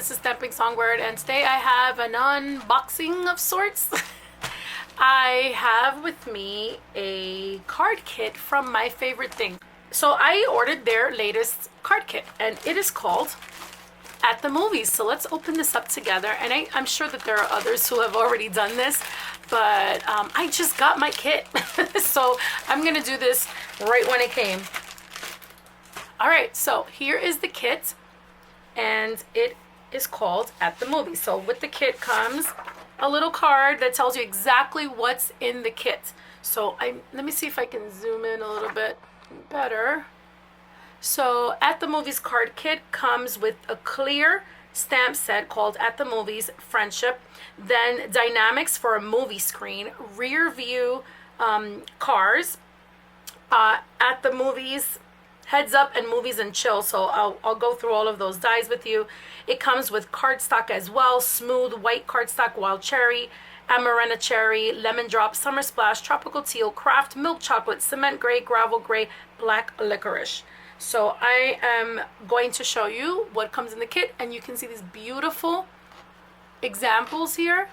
This is Stamping Songbird, and today I have an unboxing of sorts. I have with me a card kit from My Favorite Thing. So I ordered their latest card kit, and it is called At the Movies. So let's open this up together, and I'm sure that there are others who have already done this, but I just got my kit. So I'm gonna do this right when it came. All right, so here is the kit, and it is called At the Movies. So with the kit comes a little card that tells you exactly what's in the kit. So let me see if I can zoom in a little bit better. So At the Movies card kit comes with a clear stamp set called At the Movies Friendship, then dynamics for a movie screen, rear view cars, At the Movies Heads Up, and Movies and Chill. So I'll go through all of those dies with you. It comes with cardstock as well: smooth white cardstock, wild cherry, amarena cherry, lemon drop, summer splash, tropical teal, craft, milk chocolate, cement gray, gravel gray, black licorice. So I am going to show you what comes in the kit, and you can see these beautiful examples here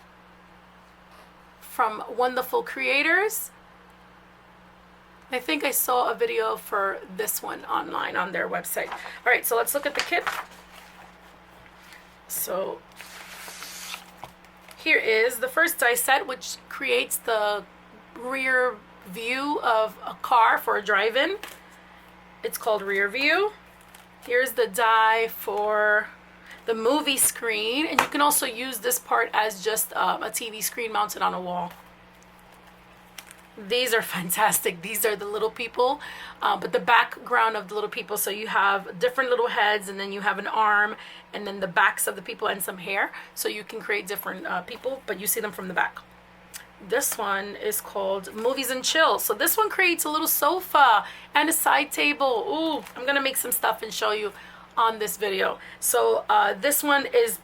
from wonderful creators. I think I saw a video for this one online on their website. All right, so let's look at the kit. So here is the first die set, which creates the rear view of a car for a drive-in. It's called Rear View. Here's the die for the movie screen, and you can also use this part as just a TV screen mounted on a wall. These are fantastic. These are the little people, but the background of the little people. So you have different little heads, and then you have an arm, and then the backs of the people and some hair. So you can create different people, but you see them from the back. This one is called Movies and Chill. So this one creates a little sofa and a side table. Ooh, I'm gonna make some stuff and show you on this video. So this one is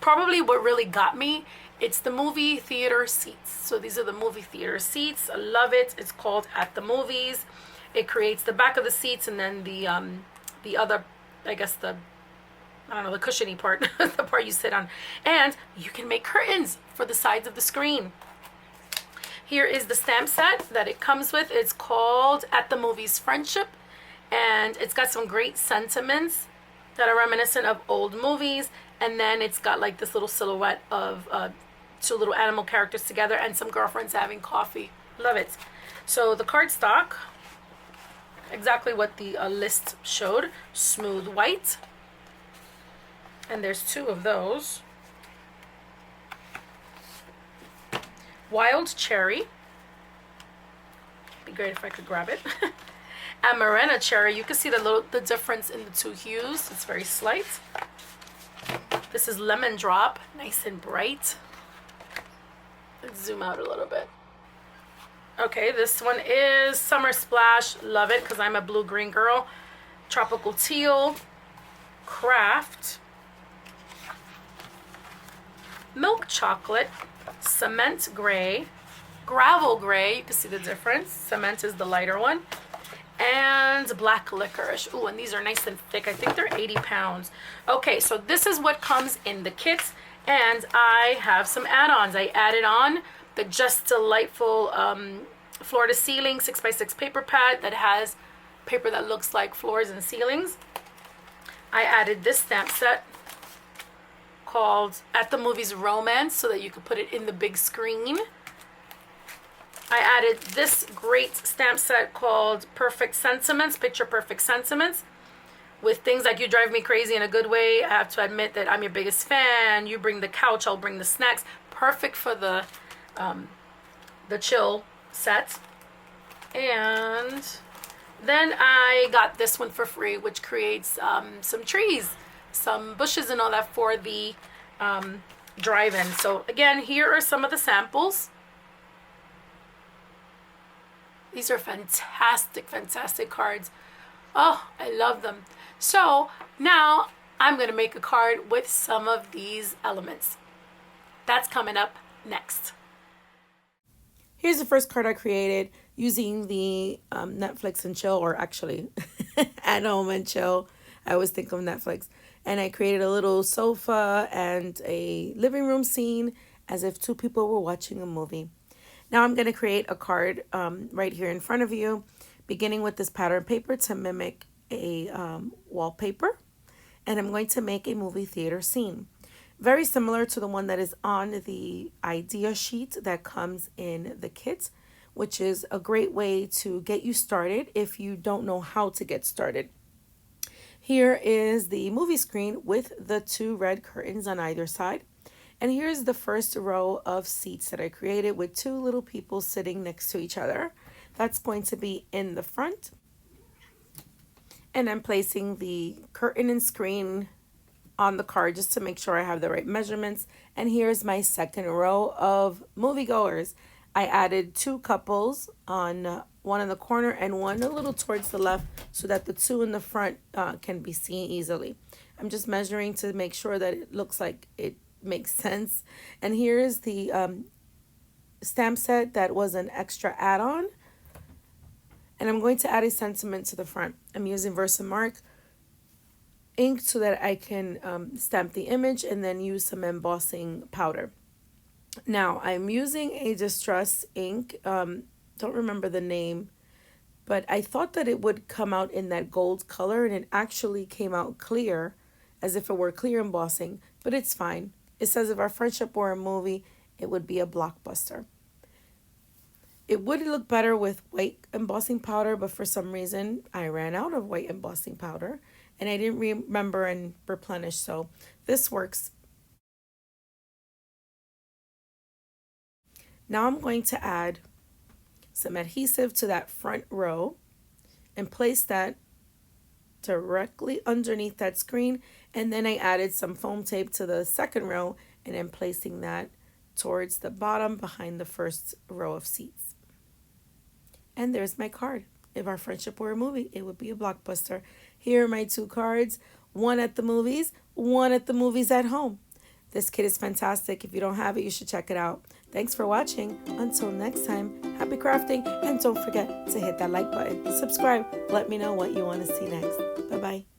probably what really got me. It's the movie theater seats. So these are the movie theater seats. I love it. It's called At the Movies. It creates the back of the seats, and then the other, I guess the cushiony part, the part you sit on. And you can make curtains for the sides of the screen. Here is the stamp set that it comes with. It's called At the Movies Friendship, and it's got some great sentiments that are reminiscent of old movies. And then it's got like this little silhouette of two little animal characters together and some girlfriends having coffee. Love it. So the cardstock, exactly what the list showed: smooth white, and there's two of those. Wild cherry. Be great if I could grab it. Amarena cherry. You can see the difference in the two hues. It's very slight. This is lemon drop, nice and bright. Let's zoom out a little bit. Okay, this one is summer splash. Love it because I'm a blue-green girl. Tropical teal, craft, milk chocolate, cement gray, gravel gray. You can see the difference. Cement is the lighter one. And black licorice. Ooh, and these are nice and thick. I think they're 80 pounds. Okay, so this is what comes in the kit, and I have some add-ons. I added on the Just Delightful floor to ceiling 6x6 paper pad that has paper that looks like floors and ceilings. I added this stamp set called At the Movies Romance, so that you could put it in the big screen. I added this great stamp set called Perfect Sentiments, Picture Perfect Sentiments, with things like You Drive Me Crazy in a good way. I have to admit that I'm your biggest fan. You bring the couch, I'll bring the snacks. Perfect for the chill set. And then I got this one for free, which creates some trees, some bushes and all that for the drive-in. So again, here are some of the samples. These are fantastic, fantastic cards. Oh, I love them. So now I'm going to make a card with some of these elements. That's coming up next. Here's the first card I created using the Netflix and Chill, or actually At Home and Chill. I always think of Netflix. And I created a little sofa and a living room scene as if two people were watching a movie. Now I'm going to create a card right here in front of you, beginning with this pattern paper to mimic a wallpaper. And I'm going to make a movie theater scene. Very similar to the one that is on the idea sheet that comes in the kit, which is a great way to get you started if you don't know how to get started. Here is the movie screen with the 2 red curtains on either side. And here's the first row of seats that I created with 2 little people sitting next to each other. That's going to be in the front. And I'm placing the curtain and screen on the card just to make sure I have the right measurements. And here's my second row of moviegoers. I added 2 couples on one in the corner and one a little towards the left so that the 2 in the front can be seen easily. I'm just measuring to make sure that it looks like it makes sense. And here is the stamp set that was an extra add-on. And I'm going to add a sentiment to the front. I'm using Versamark ink so that I can stamp the image and then use some embossing powder. Now I'm using a distress ink, don't remember the name, but I thought that it would come out in that gold color and it actually came out clear as if it were clear embossing, but it's fine. It says if our friendship were a movie, it would be a blockbuster. It would look better with white embossing powder, but for some reason I ran out of white embossing powder and I didn't remember and replenish, so this works. Now I'm going to add some adhesive to that front row and place that directly underneath that screen. And then I added some foam tape to the second row and I'm placing that towards the bottom behind the first row of seats. And there's my card. If our friendship were a movie, it would be a blockbuster. Here are my 2 cards, one at the movies, one at the movies at home. This kit is fantastic. If you don't have it, you should check it out. Thanks for watching. Until next time, happy crafting, and don't forget to hit that like button. Subscribe. Let me know what you want to see next. Bye-bye.